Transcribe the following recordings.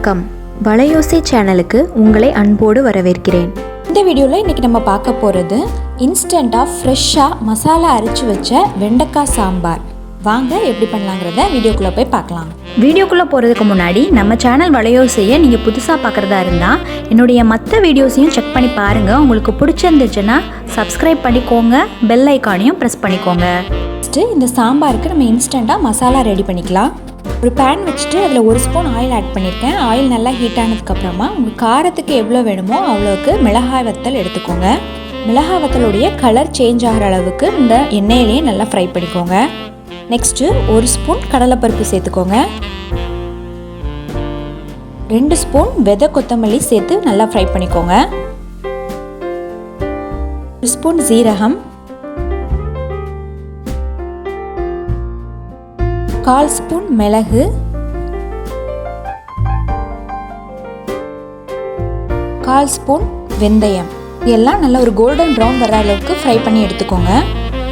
வணக்கம். வலையோசை சேனலுக்கு உங்களை அன்போடு வரவேற்கிறேன். இந்த வீடியோவில் இன்றைக்கி நம்ம பார்க்க போகிறது இன்ஸ்டண்ட்டாக ஃப்ரெஷ்ஷாக மசாலா அரைச்சி வச்ச வெண்டைக்காய் சாம்பார். வாங்க எப்படி பண்ணலாங்கிறத வீடியோக்குள்ளே போய் பார்க்கலாம். வீடியோக்குள்ளே போகிறதுக்கு முன்னாடி நம்ம சேனல் வலையோசையை நீங்கள் புதுசாக பார்க்குறதா இருந்தால் என்னுடைய மற்ற வீடியோஸையும் செக் பண்ணி பாருங்கள். உங்களுக்கு பிடிச்சிருந்துச்சுன்னா சப்ஸ்கிரைப் பண்ணிக்கோங்க, பெல் ஐக்கானையும் ப்ரெஸ் பண்ணிக்கோங்க. ஃபஸ்ட்டு இந்த சாம்பாருக்கு நம்ம இன்ஸ்டண்ட்டாக மசாலா ரெடி பண்ணிக்கலாம். ஒரு பேன் வச்சுட்டு அதில் 1 ஸ்பூன் ஆயில் ஆட் பண்ணியிருக்கேன். ஆயில் நல்லா ஹீட் ஆனதுக்கப்புறமா உங்கள் காரத்துக்கு எவ்வளோ வேணுமோ அவ்வளோக்கு மிளகாய் வத்தல் எடுத்துக்கோங்க. மிளகாய் வத்தலுடைய கலர் சேஞ்ச் ஆகிற அளவுக்கு இந்த எண்ணெயிலேயே நல்லா ஃப்ரை பண்ணிக்கோங்க. நெக்ஸ்ட்டு 1 ஸ்பூன் கடலைப்பருப்பு சேர்த்துக்கோங்க. 2 ஸ்பூன் விதை கொத்தமல்லி சேர்த்து நல்லா ஃப்ரை பண்ணிக்கோங்க. 1 ஸ்பூன் ஜீரகம், 1/4 ஸ்பூன் மிளகு, 1/4 ஸ்பூன் வெந்தயம். இதெல்லாம் நல்லா ஒரு கோல்டன் ப்ரௌன் வர அளவுக்கு ஃப்ரை பண்ணி எடுத்துக்கோங்க.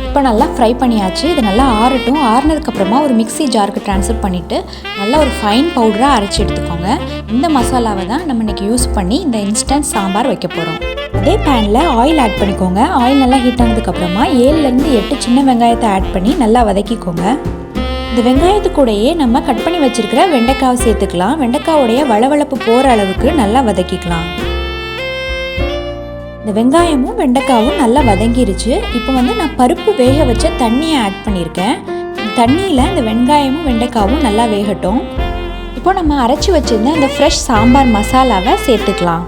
இப்போ நல்லா ஃப்ரை பண்ணியாச்சு. இது நல்லா ஆறட்டும். ஆறினதுக்கப்புறமா ஒரு மிக்ஸி ஜாருக்கு ட்ரான்ஸ்ஃபர் பண்ணிவிட்டு நல்லா ஒரு ஃபைன் பவுடராக அரைச்சி எடுத்துக்கோங்க. இந்த மசாலாவை தான் நம்ம இன்றைக்கி யூஸ் பண்ணி இந்த இன்ஸ்டன்ட் சாம்பார் வைக்க போகிறோம். அதே பேனில் ஆயில் ஆட் பண்ணிக்கோங்க. ஆயில் நல்லா ஹீட் ஆனதுக்கப்புறமா 7லேருந்து 8 சின்ன வெங்காயத்தை ஆட் பண்ணி நல்லா வதக்கிக்கோங்க. இந்த வெங்காயத்து கூடயே நம்ம கட் பண்ணி வச்சுருக்கிற வெண்டைக்காவை சேர்த்துக்கலாம். வெண்டைக்காவுடைய வளவளப்பு போகிற அளவுக்கு நல்லா வதக்கிக்கலாம். இந்த வெங்காயமும் வெண்டைக்காவும் நல்லா வதங்கிருச்சு. இப்போ நான் பருப்பு வேக வச்ச தண்ணியை ஆட் பண்ணியிருக்கேன். தண்ணியில் இந்த வெங்காயமும் வெண்டைக்காவும் நல்லா வேகட்டும். இப்போ நம்ம அரைச்சி வச்சுருந்த இந்த ஃப்ரெஷ் சாம்பார் மசாலாவை சேர்த்துக்கலாம்.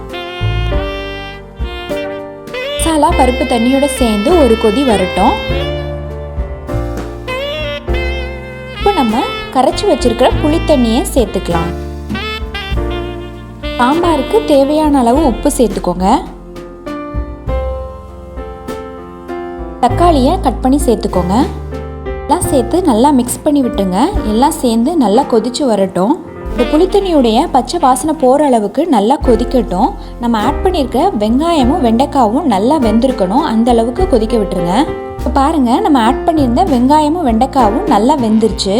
மசாலா பருப்பு தண்ணியோட சேர்ந்து ஒரு கொதி வரட்டும். இப்போ நம்ம கரைச்சி வச்சிருக்கிற புளி தண்ணியை சேர்த்துக்கலாம். சாம்பாருக்கு தேவையான அளவு உப்பு சேர்த்துக்கோங்க. தக்காளியை கட் பண்ணி சேர்த்துக்கோங்க. எல்லாம் சேர்த்து நல்லா மிக்ஸ் பண்ணி விட்டுங்க. எல்லாம் சேர்ந்து நல்லா கொதிச்சு வரட்டும். இந்த புளித்தண்ணியுடைய பச்சை வாசனை போகிற அளவுக்கு நல்லா கொதிக்கட்டும். நம்ம ஆட் பண்ணியிருக்க வெங்காயமும் வெண்டைக்காவும் நல்லா வெந்திருக்கணும். அந்த அளவுக்கு கொதிக்க விட்டுருங்க. இப்போ பாருங்கள், நம்ம ஆட் பண்ணியிருந்த வெங்காயமும் வெண்டைக்காவும் நல்லா வெந்துருச்சு.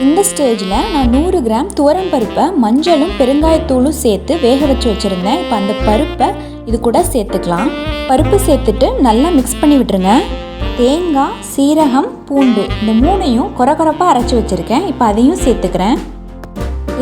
இந்த ஸ்டேஜில் நான் 100 கிராம் துவரம் பருப்பை மஞ்சளும் பெருங்காயத்தூளும் சேர்த்து வேக வச்சு வச்சுருந்தேன். இப்போ அந்த பருப்பை இது கூட சேர்த்துக்கலாம். பருப்பு சேர்த்துட்டு நல்லா மிக்ஸ் பண்ணி விட்டுருங்க. தேங்காய், சீரகம், பூண்டு இந்த 3ஐயும் கொரகொரப்பாக அரைச்சி வச்சுருக்கேன். இப்போ அதையும் சேர்த்துக்கிறேன்.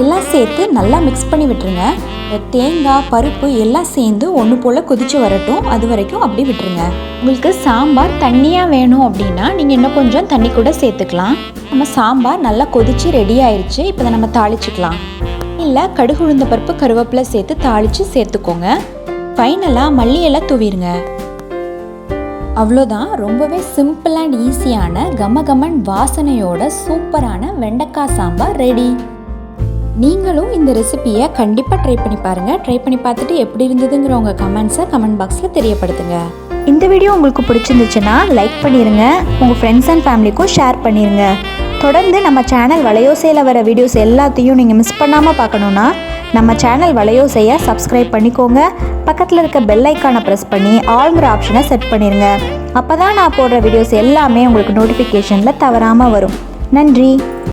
எல்லாம் சேர்த்து நல்லா மிக்ஸ் பண்ணி விட்டுருங்க. இந்த தேங்காய், பருப்பு எல்லாம் சேர்ந்து ஒன்று போல் கொதித்து வரட்டும். அது வரைக்கும் அப்படி விட்டுருங்க. உங்களுக்கு சாம்பார் தண்ணியாக வேணும் அப்படின்னா நீங்கள் இன்னும் கொஞ்சம் தண்ணி கூட சேர்த்துக்கலாம். நம்ம சாம்பார் நல்லா கொதித்து ரெடி ஆயிடுச்சு. இப்போ அதை நம்ம தாளிச்சிக்கலாம். இல்லை கடுகு உளுந்த பருப்பு கருவேப்பிலை சேர்த்து தாளித்து சேர்த்துக்கோங்க. ஃபைனலாக மல்லி எல்லாம் தூவிடுங்க. அவ்வளோதான். ரொம்பவே சிம்பிள் அண்ட் ஈஸியான கமகமன் வாசனையோட சூப்பரான வெண்டைக்காய் சாம்பார் ரெடி. நீங்களும் இந்த ரெசிபியை கண்டிப்பாக ட்ரை பண்ணி பாருங்கள். ட்ரை பண்ணி பார்த்துட்டு எப்படி இருந்ததுங்கிற உங்கள் கமெண்ட்ஸை கமெண்ட் பாக்ஸில் தெரியப்படுத்துங்க. இந்த வீடியோ உங்களுக்கு பிடிச்சிருந்துச்சுன்னா லைக் பண்ணிடுங்க. உங்கள் ஃப்ரெண்ட்ஸ் அண்ட் ஃபேமிலிக்கும் ஷேர் பண்ணிடுங்க. தொடர்ந்து நம்ம சேனல் வலையோசையில் வர வீடியோஸ் எல்லாத்தையும் நீங்கள் மிஸ் பண்ணாமல் பார்க்கணுன்னா நம்ம சேனல் வலையோசையை சப்ஸ்கிரைப் பண்ணிக்கோங்க. பக்கத்தில் இருக்க பெல் ஐக்கானை ப்ரெஸ் பண்ணி ஆல்ங்கிற ஆப்ஷனை செட் பண்ணிடுங்க. அப்போ தான் நான் போடுற வீடியோஸ் எல்லாமே உங்களுக்கு நோட்டிஃபிகேஷனில் தவறாமல் வரும். நன்றி.